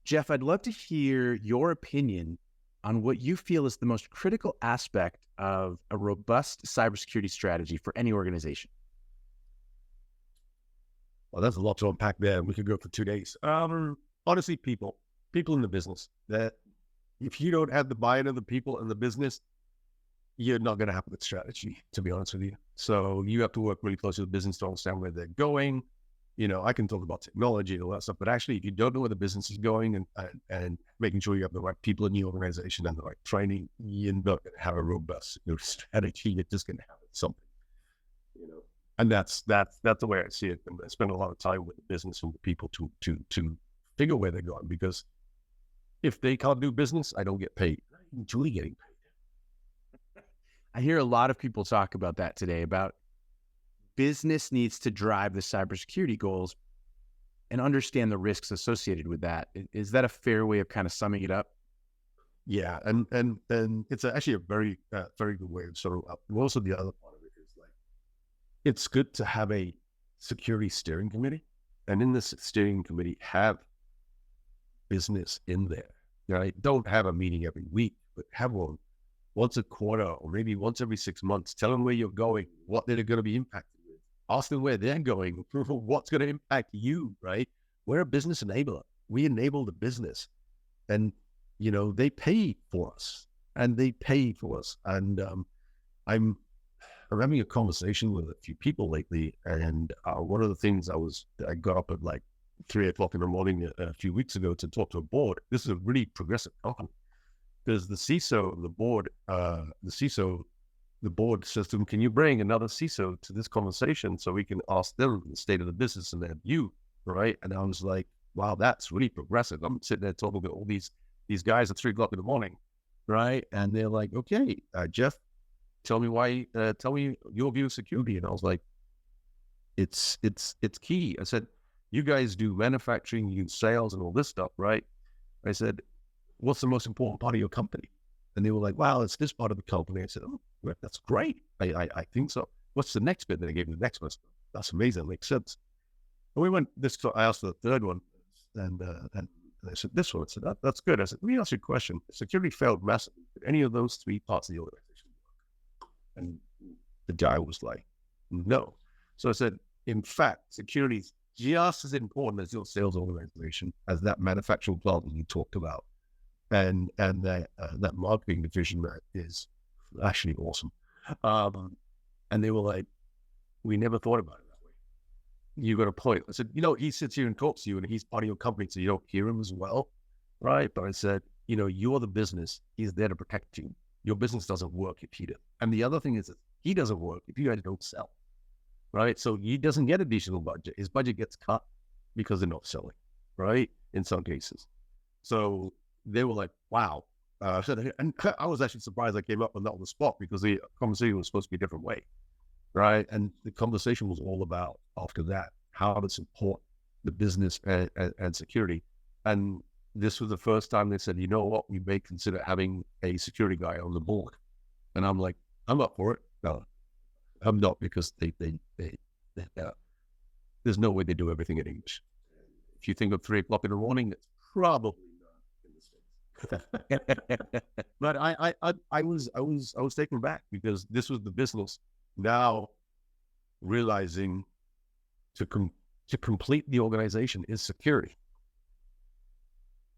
Jeff, I'd love to hear your opinion on what you feel is the most critical aspect of a robust cybersecurity strategy for any organization. Well, there's a lot to unpack there. We could go for 2 days. Honestly, people in the business. That if you don't have the buy-in of the people in the business, you're not going to have a good strategy, to be honest with you. So you have to work really closely with the business to understand where they're going. I can talk about technology and all that stuff, but actually, if you don't know where the business is going and making sure you have the right people in the organization and the right training, you're not going to have a robust strategy. You're just going to have something. And that's the way I see it. And I spend a lot of time with the business and the people to figure where they're going, because if they can't do business, I don't get paid. I enjoy getting paid. I hear a lot of people talk about that today, about business needs to drive the cybersecurity goals and understand the risks associated with that. Is that a fair way of kind of summing it up? Yeah, and it's actually a very very good way of sort of. And also, the other part of it is like, it's good to have a security steering committee, and in this steering committee have business in there. Right? Don't have a meeting every week, but have one once a quarter or maybe once every 6 months. Tell them where you're going, what they're going to be impacted with. Ask them where they're going, what's going to impact you, right? We're a business enabler. We enable the business, and they pay for us, and And I'm having a conversation with a few people lately, and one of the things I got up at like 3 o'clock in the morning a few weeks ago to talk to a board. This is a really progressive company, because the CISO, the board says to them, "Can you bring another CISO to this conversation so we can ask them the state of the business and their view?" Right? And I was like, "Wow, that's really progressive." I'm sitting there talking to all these guys at 3 o'clock in the morning, right? And they're like, "Okay, Jeff, tell me your view of security." And I was like, "It's key." I said, "You guys do manufacturing, you do sales, and all this stuff, right?" I said, "What's the most important part of your company?" And they were like, "Well, it's this part of the company." I said, "Oh, well, that's great. I think so. What's the next bit?" Then they gave me the next one. That's amazing. It makes sense. And we went I asked for the third one, and they said, "This one." I said, "That's good." I said, "Let me ask you a question. If security failed massively, did any of those three parts of the organization work?" And the guy was like, "No." So I said, "In fact, security is just as important as your sales organization, as that manufacturing plant that you talked about, and that marketing division that is actually awesome." And they were like, "We never thought about it that way. You got a point." I said, "He sits here and talks to you, and he's part of your company, so you don't hear him as well, right?" But I said, "You're the business. He's there to protect you. Your business doesn't work if he doesn't. And the other thing is that he doesn't work if you guys don't sell, right? So he doesn't get additional budget. His budget gets cut because they're not selling, right? In some cases." So they were like, "Wow." And I was actually surprised I came up with that on the spot, because the conversation was supposed to be a different way, right? And the conversation was all about, after that, how to support the business and security. And this was the first time they said, "You know what, we may consider having a security guy on the board." And I'm like, "I'm up for it." No, I'm not, because there's no way they do everything in English. If you think of 3 o'clock in the morning, it's probably but I was taken back, because this was the business now realizing to complete the organization is security,